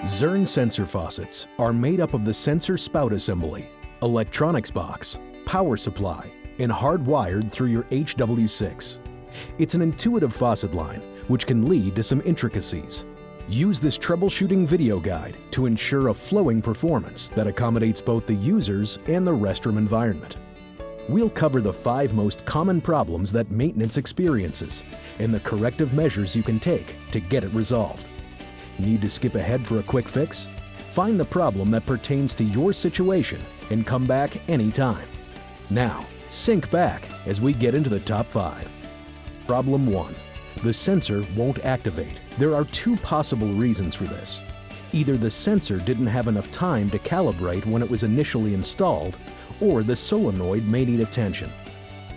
Zern sensor faucets are made up of the sensor spout assembly, electronics box, power supply, and hardwired through your HW6. It's an intuitive faucet line, which can lead to some intricacies. Use this troubleshooting video guide to ensure a flowing performance that accommodates both the users and the restroom environment. We'll cover the 5 most common problems that maintenance experiences and the corrective measures you can take to get it resolved. Need to skip ahead for a quick fix? Find the problem that pertains to your situation and come back anytime. Now, sink back as we get into the top 5. Problem 1. The sensor won't activate. There are 2 possible reasons for this. Either the sensor didn't have enough time to calibrate when it was initially installed, or the solenoid may need attention.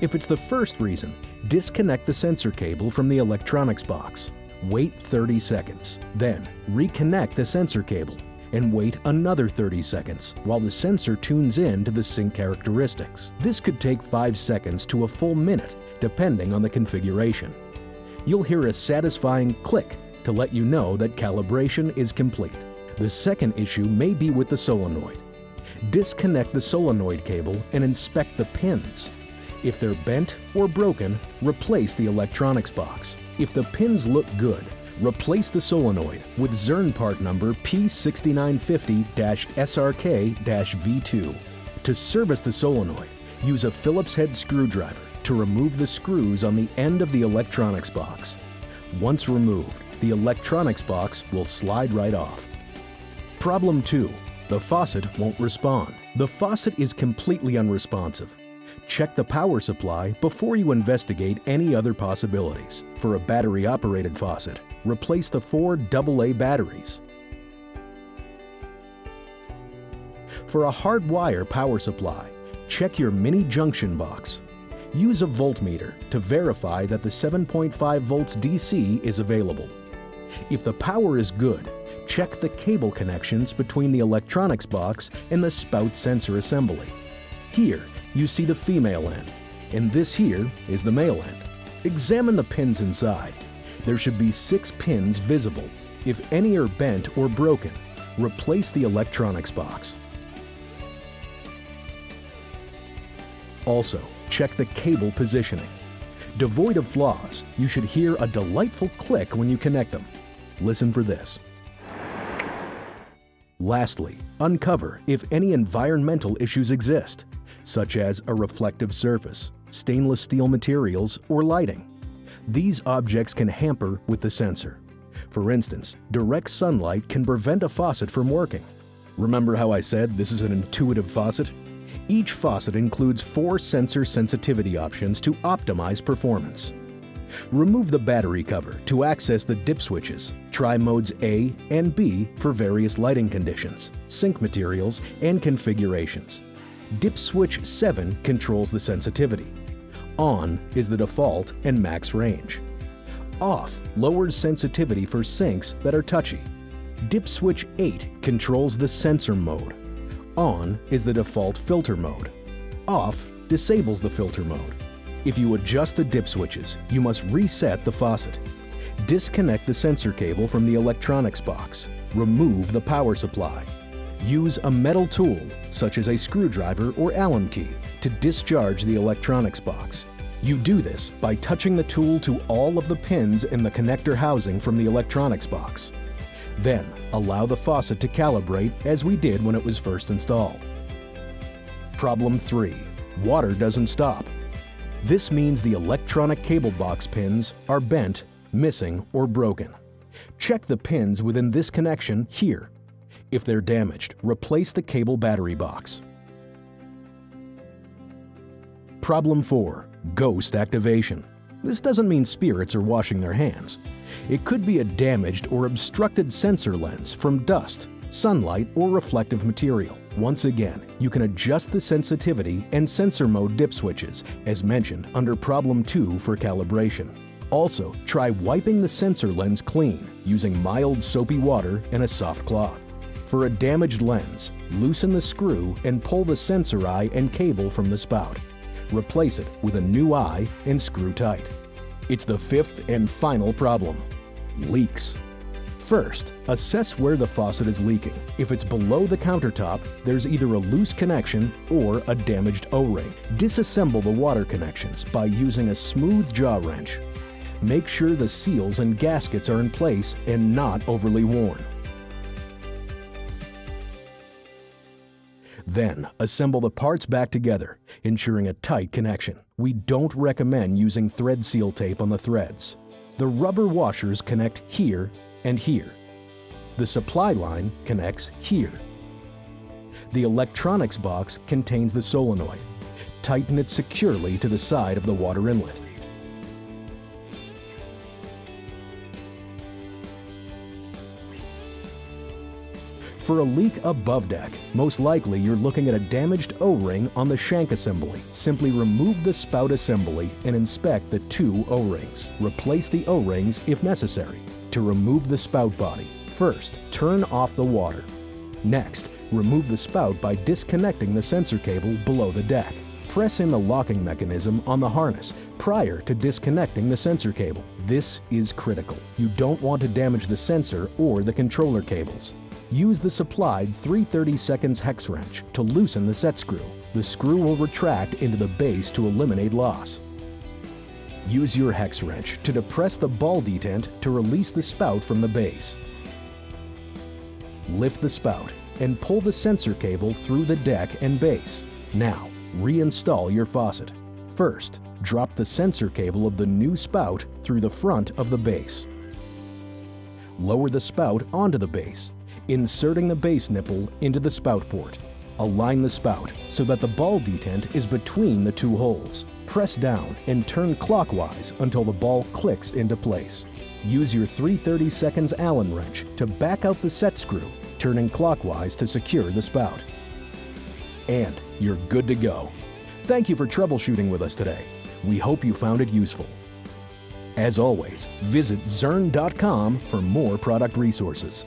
If it's the first reason, disconnect the sensor cable from the electronics box. Wait 30 seconds, then reconnect the sensor cable and wait another 30 seconds while the sensor tunes in to the sync characteristics. This could take 5 seconds to a full minute, depending on the configuration. You'll hear a satisfying click to let you know that calibration is complete. The second issue may be with the solenoid. Disconnect the solenoid cable and inspect the pins. If they're bent or broken, replace the electronics box. If the pins look good, replace the solenoid with Zern part number P6950XL-SRK-V2. To service the solenoid, use a Phillips head screwdriver to remove the screws on the end of the electronics box. Once removed, the electronics box will slide right off. Problem 2. The faucet won't respond. The faucet is completely unresponsive. Check the power supply before you investigate any other possibilities. For a battery-operated faucet, replace the 4 AA batteries. For a hardwire power supply, check your mini junction box. Use a voltmeter to verify that the 7.5 volts DC is available. If the power is good, check the cable connections between the electronics box and the spout sensor assembly. Here, you see the female end, and this here is the male end. Examine the pins inside. There should be 6 pins visible. If any are bent or broken, replace the electronics box. Also, check the cable positioning. Devoid of flaws, you should hear a delightful click when you connect them. Listen for this. Lastly, uncover if any environmental issues exist, such as a reflective surface, stainless steel materials, or lighting. These objects can hamper with the sensor. For instance, direct sunlight can prevent a faucet from working. Remember how I said this is an intuitive faucet? Each faucet includes 4 sensor sensitivity options to optimize performance. Remove the battery cover to access the dip switches. Try modes A and B for various lighting conditions, sync materials, and configurations. Dip switch 7 controls the sensitivity. On is the default and max range. Off lowers sensitivity for sinks that are touchy. Dip switch 8 controls the sensor mode. On is the default filter mode. Off disables the filter mode. If you adjust the dip switches, you must reset the faucet. Disconnect the sensor cable from the electronics box. Remove the power supply. Use a metal tool, such as a screwdriver or Allen key, to discharge the electronics box. You do this by touching the tool to all of the pins in the connector housing from the electronics box. Then, allow the faucet to calibrate as we did when it was first installed. Problem 3. Water doesn't stop. This means the electronic cable box pins are bent, missing, or broken. Check the pins within this connection here. If they're damaged, replace the cable battery box. Problem 4. Ghost activation. This doesn't mean spirits are washing their hands. It could be a damaged or obstructed sensor lens from dust, sunlight, or reflective material. Once again, you can adjust the sensitivity and sensor mode dip switches, as mentioned under Problem 2 for calibration. Also, try wiping the sensor lens clean using mild soapy water and a soft cloth. For a damaged lens, loosen the screw and pull the sensor eye and cable from the spout. Replace it with a new eye and screw tight. It's the 5th and final problem: leaks. First, assess where the faucet is leaking. If it's below the countertop, there's either a loose connection or a damaged O-ring. Disassemble the water connections by using a smooth jaw wrench. Make sure the seals and gaskets are in place and not overly worn. Then, assemble the parts back together, ensuring a tight connection. We don't recommend using thread seal tape on the threads. The rubber washers connect here and here. The supply line connects here. The electronics box contains the solenoid. Tighten it securely to the side of the water inlet. For a leak above deck, most likely you're looking at a damaged O-ring on the shank assembly. Simply remove the spout assembly and inspect the two O-rings. Replace the O-rings if necessary. To remove the spout body, first, turn off the water. Next, remove the spout by disconnecting the sensor cable below the deck. Press in the locking mechanism on the harness prior to disconnecting the sensor cable. This is critical. You don't want to damage the sensor or the controller cables. Use the supplied 3/32 hex wrench to loosen the set screw. The screw will retract into the base to eliminate loss. Use your hex wrench to depress the ball detent to release the spout from the base. Lift the spout and pull the sensor cable through the deck and base. Now, reinstall your faucet. First, drop the sensor cable of the new spout through the front of the base. Lower the spout onto the base, inserting the base nipple into the spout port. Align the spout so that the ball detent is between the two holes. Press down and turn clockwise until the ball clicks into place. Use your 3/32 Allen wrench to back out the set screw, turning clockwise to secure the spout. And you're good to go. Thank you for troubleshooting with us today. We hope you found it useful. As always, visit zurn.com for more product resources.